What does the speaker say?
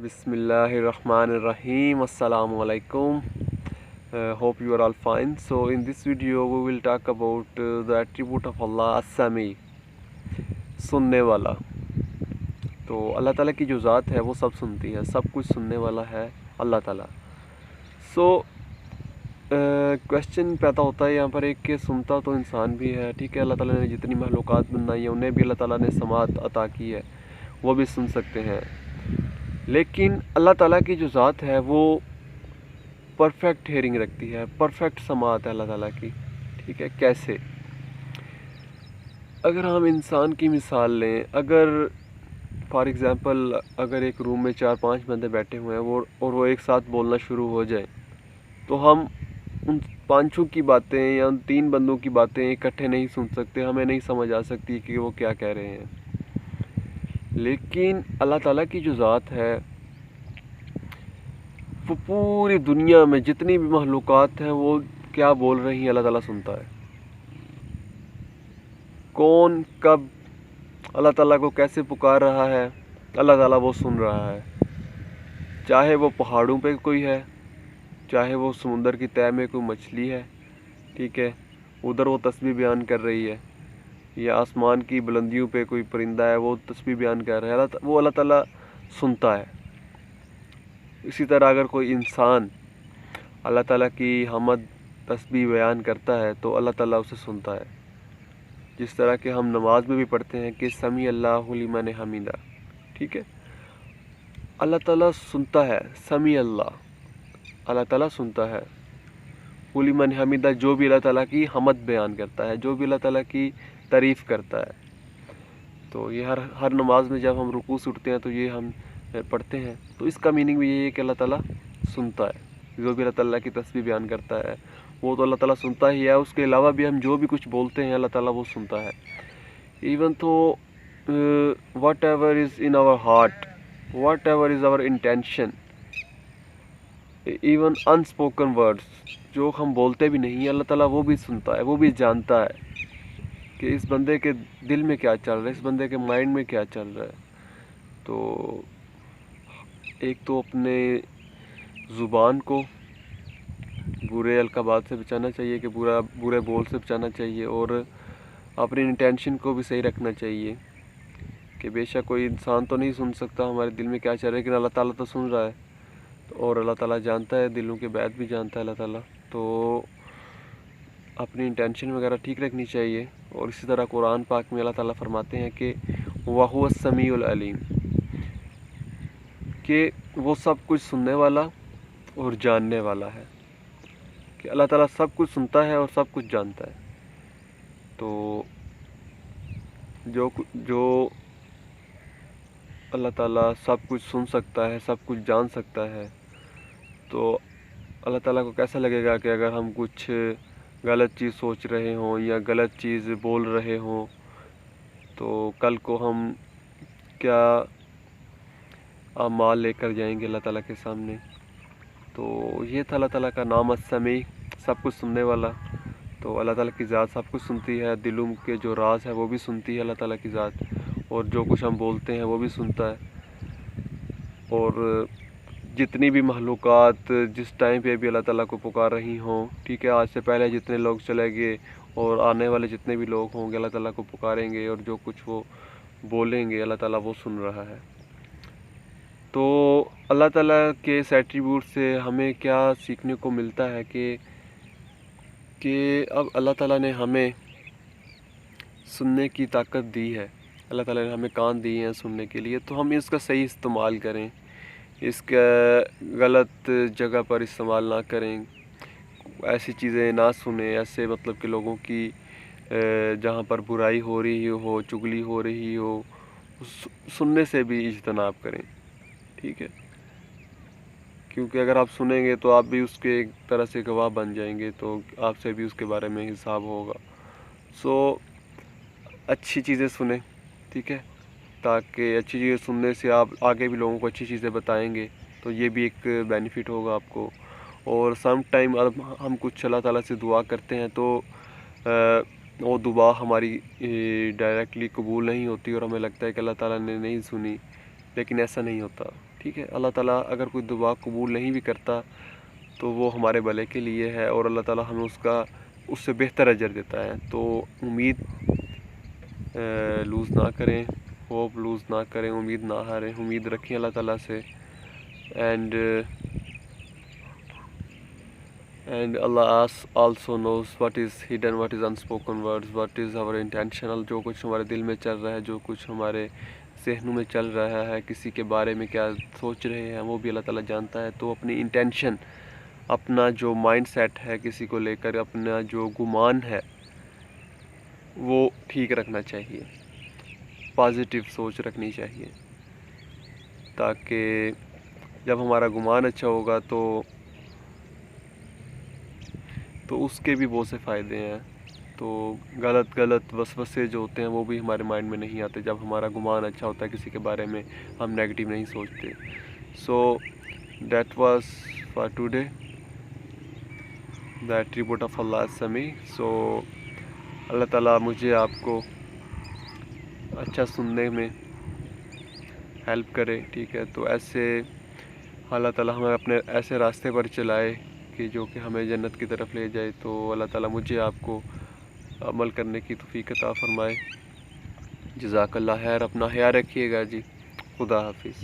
Bismillahirrahmanirrahim. Assalamu alaikum. Hope you are all fine. So in this video we will talk about the attribute of Allah as-Sami, सुनने वाला. तो अल्लाह ताला की जो ज़ात है वो सब सुनती है, सब कुछ सुनने वाला है अल्लाह ताला. सो क्वेश्चन पैदा होता है यहाँ पर एक कि सुनता तो इंसान भी है, ठीक है. अल्लाह ताला ने जितनी महलूकात बनाई है उन्हें भी अल्लाह ताला ने समात अता की है, वो भी सुन सकते हैं. लेकिन अल्लाह ताला की जो ज़ात है वो परफेक्ट हेयरिंग रखती है, परफेक्ट समात है अल्लाह ताला की, ठीक है. कैसे? अगर हम इंसान की मिसाल लें, अगर फॉर एग्ज़ाम्पल अगर एक रूम में 4-5 बंदे बैठे हुए हैं वो एक साथ बोलना शुरू हो जाए, तो हम उन 5 की बातें या उन 3 बंदों की बातें इकट्ठे नहीं सुन सकते, हमें नहीं समझ आ सकती कि वो क्या कह रहे हैं. लेकिन अल्लाह ताला की जो ज़ात है वो पूरी दुनिया में जितनी भी महलूकात हैं वो क्या बोल रही हैं अल्लाह ताला सुनता है. कौन कब अल्लाह ताला को कैसे पुकार रहा है अल्लाह ताला वो सुन रहा है. चाहे वो पहाड़ों पे कोई है, चाहे वो समुंदर की तह में कोई मछली है, ठीक है, उधर वो तस्बीह बयान कर रही है, या आसमान की बुलंदियों पे कोई परिंदा है वो तस्बीह बयान कर रहा है, वो अल्लाह ताला सुनता है. इसी तरह अगर कोई इंसान अल्लाह ताला की हमद तस्बीह बयान करता है तो अल्लाह ताला उसे सुनता है. जिस तरह कि हम नमाज में भी पढ़ते हैं कि समी अल्लाहु लिमन हमीदा, ठीक है. अल्लाह ताला सुनता है, समी अल्लाह ताला सुनता है. लिमन हमीदा, जो भी अल्लाह ताला की हमद बयान करता है, जो भी अल्लाह ताला की तारीफ़ करता है. तो ये हर नमाज में जब हम रुकू से उठते हैं तो ये हम पढ़ते हैं. तो इसका मीनिंग भी यही है कि अल्लाह ताला सुनता है. जो भी अल्लाह ताला की तस्बीह बयान करता है वो तो अल्लाह ताला सुनता ही है. उसके अलावा भी हम जो भी कुछ बोलते हैं अल्लाह ताला वो सुनता है. Even though whatever is in our heart, whatever is our intention, even unspoken words जो हम बोलते भी नहीं अल्लाह ताला वो भी सुनता है, वो भी जानता है कि इस बंदे के दिल में क्या चल रहा है, इस बंदे के माइंड में क्या चल रहा है. तो एक तो अपने ज़ुबान को बुरे अलक़ाबात से बचाना चाहिए, कि बुरे बोल से बचाना चाहिए, और अपनी इंटेंशन को भी सही रखना चाहिए कि बेशक कोई इंसान तो नहीं सुन सकता हमारे दिल में क्या चल रहा है, लेकिन अल्लाह ताला तो सुन रहा है. और अल्लाह ताला जानता है, दिलों के बैत भी जानता है अल्लाह ताला. तो अपनी इंटेंशन वगैरह ठीक रखनी चाहिए. और इसी तरह कुरान पाक में अल्लाह ताला फरमाते हैं कि वहुवस समीउल अलीम, कि वो सब कुछ सुनने वाला और जानने वाला है, कि अल्लाह ताला सब कुछ सुनता है और सब कुछ जानता है. तो जो अल्लाह ताला सब कुछ सुन सकता है, सब कुछ जान सकता है, तो अल्लाह ताला को कैसा लगेगा कि अगर हम कुछ गलत चीज़ सोच रहे हों या गलत चीज़ बोल रहे हों, तो कल को हम क्या अमाल लेकर जाएंगे अल्लाह ताला के सामने. तो ये था अल्लाह ताला का नाम अस्समी, सब कुछ सुनने वाला. तो अल्लाह ताला की ज़ात सब कुछ सुनती है, दिलों के जो राज है वो भी सुनती है अल्लाह ताला की ज़ात, और जो कुछ हम बोलते हैं वो भी सुनता है. और जितनी भी महलूकात जिस टाइम पे भी अल्लाह ताला को पुकार रही हों, ठीक है, आज से पहले जितने लोग चले गए और आने वाले जितने भी लोग होंगे अल्लाह ताला को पुकारेंगे, और जो कुछ वो बोलेंगे अल्लाह ताला वो सुन रहा है. तो अल्लाह ताला के इस एट्रीब्यूट से हमें क्या सीखने को मिलता है कि अब अल्लाह ताला ने हमें सुनने की ताकत दी है, अल्लाह ताला ने हमें कान दिए हैं सुनने के लिए. तो हम इसका सही इस्तेमाल करें, इसका गलत जगह पर इस्तेमाल ना करें, ऐसी चीज़ें ना सुने, ऐसे मतलब कि लोगों की जहाँ पर बुराई हो रही हो, चुगली हो रही हो, सुनने से भी इज्तनाब करें, ठीक है. क्योंकि अगर आप सुनेंगे तो आप भी उसके एक तरह से गवाह बन जाएंगे, तो आपसे भी उसके बारे में हिसाब होगा. सो अच्छी चीज़ें सुने, ठीक है, ताकि अच्छी चीज़ें सुनने से आप आगे भी लोगों को अच्छी चीज़ें बताएंगे, तो ये भी एक बेनिफिट होगा आपको. और सम टाइम हम कुछ अल्लाह ताला से दुआ करते हैं तो वो दुआ हमारी डायरेक्टली कबूल नहीं होती और हमें लगता है कि अल्लाह ताला ने नहीं सुनी, लेकिन ऐसा नहीं होता. ٹھیک ہے. اللہ تعالیٰ اگر کوئی دعا قبول نہیں بھی کرتا تو وہ ہمارے بھلے کے لیے ہے، اور اللہ تعالیٰ ہمیں اس سے بہتر اجر دیتا ہے. تو امید لوز نہ کریں، ہوپ لوز نہ کریں، امید نہ ہاریں، امید رکھیں اللہ تعالیٰ سے. And Allah also knows what is hidden, what is unspoken words, what is our intentional. جو کچھ ہمارے دل میں چل رہا ہے، جو کچھ ہمارے ذہنوں میں چل رہا ہے، کسی کے بارے میں کیا سوچ رہے ہیں، وہ بھی اللہ تعالیٰ جانتا ہے. تو اپنی انٹینشن، اپنا جو مائنڈ سیٹ ہے کسی کو لے کر، اپنا جو گمان ہے وہ ٹھیک رکھنا چاہیے، پازیٹیو سوچ رکھنی چاہیے، تاکہ جب ہمارا گمان اچھا ہوگا تو اس کے بھی بہت سے فائدے ہیں. تو غلط وسوسے جو ہوتے ہیں وہ بھی ہمارے مائنڈ میں نہیں آتے جب ہمارا گمان اچھا ہوتا ہے، کسی کے بارے میں ہم نیگیٹیو نہیں سوچتے. So that was for today the attribute of Allah Sami. سو اللہ تعالیٰ مجھے آپ کو اچھا سننے میں ہیلپ کرے. ٹھیک ہے، تو ایسے اللہ تعالیٰ ہمیں اپنے ایسے راستے پر چلائے کہ جو کہ ہمیں جنت کی طرف لے جائے. تو اللہ تعالیٰ مجھے آپ کو عمل کرنے کی توفیق عطا فرمائے. جزاک اللہ خیر. اپنا خیال رکھیے گا جی. خدا حافظ.